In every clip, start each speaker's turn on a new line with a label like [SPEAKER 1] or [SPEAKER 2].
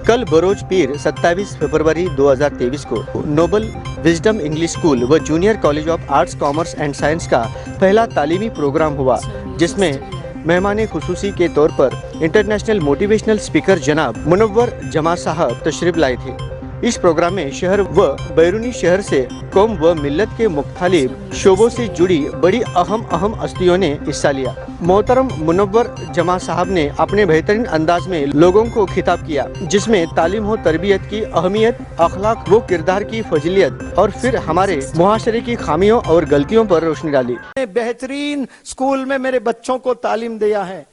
[SPEAKER 1] कल बरोज पीर 27 फरवरी 2023 को Nobel wisdom English school व junior college of arts commerce and science का पहला तालीमी प्रोग्राम हुआ, जिसमें मेहमान खुसूसी के तौर पर इंटरनेशनल मोटिवेशनल स्पीकर जनाब मुनव्वर जमा साहब तशरीफ लाए थे। इस प्रोग्राम में शहर व बैरूनी शहर से कौम व मिल्लत के मुख्तलिफ शोबों से जुड़ी बड़ी अहम हस्तियों ने हिस्सा लिया। मोहतरम मुनव्वर जमा साहब ने अपने बेहतरीन अंदाज में लोगों को खिताब किया, जिसमें तालीम व तरबियत की अहमियत, अखलाक व किरदार की फजीलियत और फिर हमारे मुआशरे की खामियों और गलतियों पर रोशनी डाली।
[SPEAKER 2] बेहतरीन स्कूल में मेरे बच्चों को तालीम दिया है,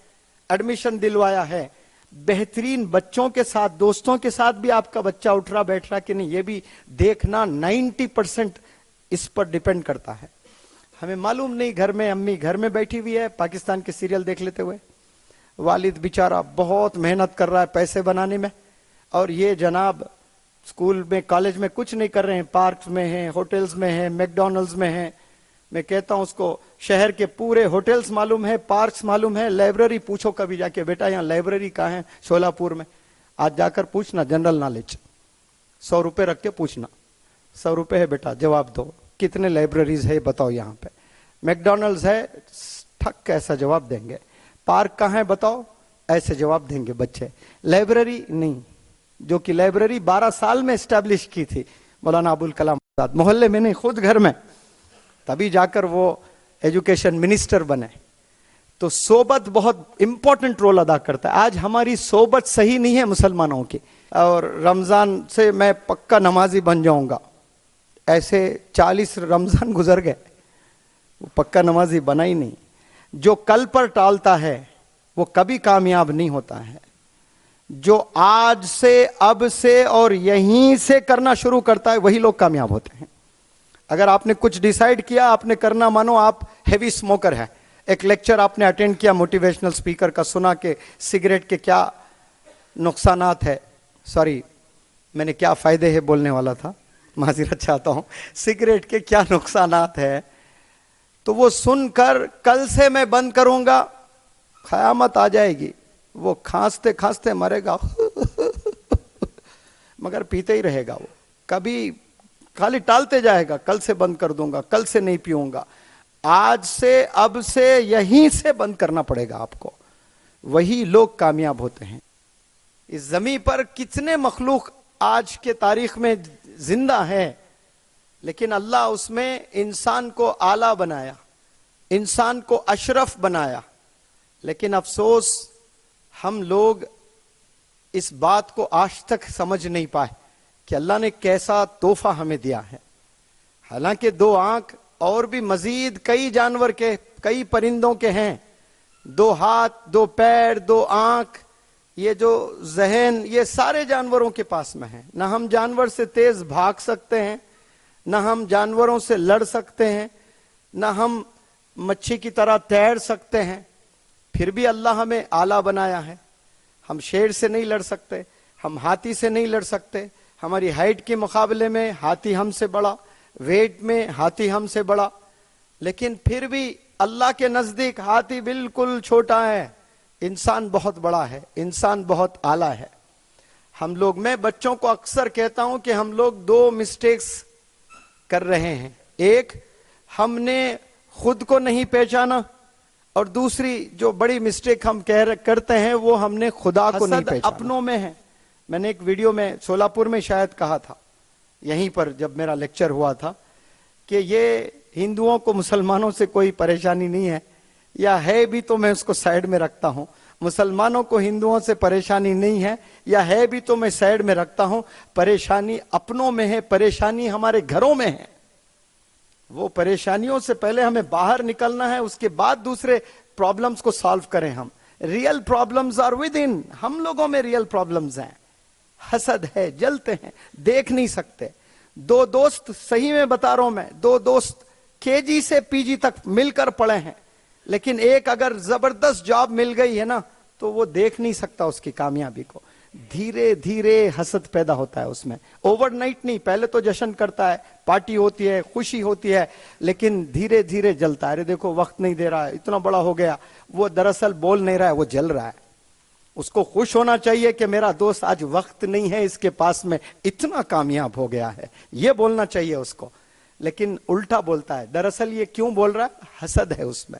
[SPEAKER 2] एडमिशन दिलवाया है। बेहतरीन बच्चों के साथ, दोस्तों के साथ भी आपका बच्चा उठ रहा बैठ रहा कि नहीं, ये भी देखना 90% इस पर डिपेंड करता है। हमें मालूम नहीं, घर में अम्मी घर में बैठी हुई है पाकिस्तान के सीरियल देख लेते हुए, वालिद बेचारा बहुत मेहनत कर रहा है पैसे बनाने में, और ये जनाब स्कूल में कॉलेज में कुछ नहीं कर रहे हैं, पार्क्स में हैं, होटल्स में हैं, मैकडॉनल्ड्स में हैं। मैं कहता हूं उसको शहर के पूरे होटल्स मालूम है, पार्क्स मालूम है, लाइब्रेरी पूछो कभी जाके, बेटा यहाँ लाइब्रेरी कहाँ है शोलापुर में, आज जाकर पूछना, जनरल नॉलेज 100 रुपए रख के पूछना, 100 रुपए है बेटा, जवाब दो, कितने लाइब्रेरीज है बताओ यहाँ पे, मैकडॉनल्ड्स है, ठक ऐसा जवाब देंगे, पार्क कहाँ है बताओ, ऐसे जवाब देंगे बच्चे। लाइब्रेरी नहीं, जो कि लाइब्रेरी 12 साल में एस्टैब्लिश की थी मौलाना अबुल कलाम आजाद, मोहल्ले में नहीं खुद घर में, तभी जाकर वो एजुकेशन मिनिस्टर बने। तो सोबत बहुत इंपॉर्टेंट रोल अदा करता है। आज हमारी सोबत सही नहीं है मुसलमानों की, और रमजान से मैं पक्का नमाजी बन जाऊंगा, ऐसे 40 रमजान गुजर गए, वो पक्का नमाजी बना ही नहीं। जो कल पर टालता है वो कभी कामयाब नहीं होता है। जो आज से, अब से और यहीं से करना शुरू करता है वही लोग कामयाब होते हैं। अगर आपने कुछ डिसाइड किया, आपने करना, मानो आप हेवी स्मोकर है, एक लेक्चर आपने अटेंड किया मोटिवेशनल स्पीकर का, सुना कि सिगरेट के क्या नुकसानात है, सॉरी मैंने क्या फायदे है बोलने वाला था, माजरत चाहता हूं, सिगरेट के क्या नुकसानात है, तो वो सुनकर कल से मैं बंद करूंगा, क़यामत आ जाएगी, वो खांसते खांसते मरेगा मगर पीते ही रहेगा, वो कभी खाली टालते जाएगा, कल से बंद कर दूंगा, कल से नहीं पीऊंगा। आज से, अब से, यहीं से बंद करना पड़ेगा आपको, वही लोग कामयाब होते हैं। इस जमीन पर कितने मखलूक आज के तारीख में जिंदा है, लेकिन अल्लाह उसमें इंसान को आला बनाया, इंसान को अशरफ बनाया, लेकिन अफसोस हम लोग इस बात को आज तक समझ नहीं पाए कि अल्लाह ने कैसा तोहफा हमें दिया है। हालांकि 2 आंख और भी मजीद कई जानवर के, कई परिंदों के हैं, 2 हाथ, 2 पैर, 2 आंख, ये जो जहन, ये सारे जानवरों के पास में है। ना हम जानवर से तेज भाग सकते हैं, ना हम जानवरों से लड़ सकते हैं, ना हम मच्छी की तरह तैर सकते हैं, फिर भी अल्लाह हमें आला बनाया है। हम शेर से नहीं लड़ सकते, हम हाथी से नहीं लड़ सकते, हमारी हाइट के मुकाबले में हाथी हमसे बड़ा, वेट में हाथी हमसे बड़ा, लेकिन फिर भी अल्लाह के नजदीक हाथी बिल्कुल छोटा है, इंसान बहुत बड़ा है, इंसान बहुत आला है। हम लोग, मैं बच्चों को अक्सर कहता हूं कि हम लोग 2 मिस्टेक्स कर रहे हैं। एक, हमने खुद को नहीं पहचाना, और दूसरी जो बड़ी मिस्टेक हम करते हैं वो हमने खुदा को नहीं पहचाना। अपनों में है। मैंने एक वीडियो में सोलापुर में शायद कहा था, यहीं पर जब मेरा लेक्चर हुआ था, कि ये हिंदुओं को मुसलमानों से कोई परेशानी नहीं है, या है भी तो मैं उसको साइड में रखता हूं। मुसलमानों को हिंदुओं से परेशानी नहीं है, या है भी तो मैं साइड में रखता हूं। परेशानी अपनों में है, परेशानी हमारे घरों में है। वो परेशानियों से पहले हमें बाहर निकलना है, उसके बाद दूसरे प्रॉब्लम्स को सॉल्व करें हम। Real problems are within, हम लोगों में रियल प्रॉब्लम्स हैं। हसद है, जलते हैं, देख नहीं सकते। 2 दोस्त, सही में बता रहा हूं मैं, 2 दोस्त केजी से पीजी तक मिलकर पढ़े हैं, लेकिन एक अगर जबरदस्त जॉब मिल गई है ना, तो वो देख नहीं सकता उसकी कामयाबी को। धीरे धीरे हसद पैदा होता है उसमें, ओवरनाइट नहीं। पहले तो जश्न करता है, पार्टी होती है, खुशी होती है, लेकिन धीरे धीरे जलता है। अरे देखो वक्त नहीं दे रहा है, इतना बड़ा हो गया, वो दरअसल बोल नहीं रहा है, वो जल रहा है। اس کو خوش ہونا چاہیے کہ میرا دوست آج وقت نہیں ہے اس کے پاس میں اتنا کامیاب ہو گیا ہے, یہ بولنا چاہیے اس کو, لیکن الٹا بولتا ہے. دراصل یہ کیوں بول رہا ہے؟ حسد ہے اس میں.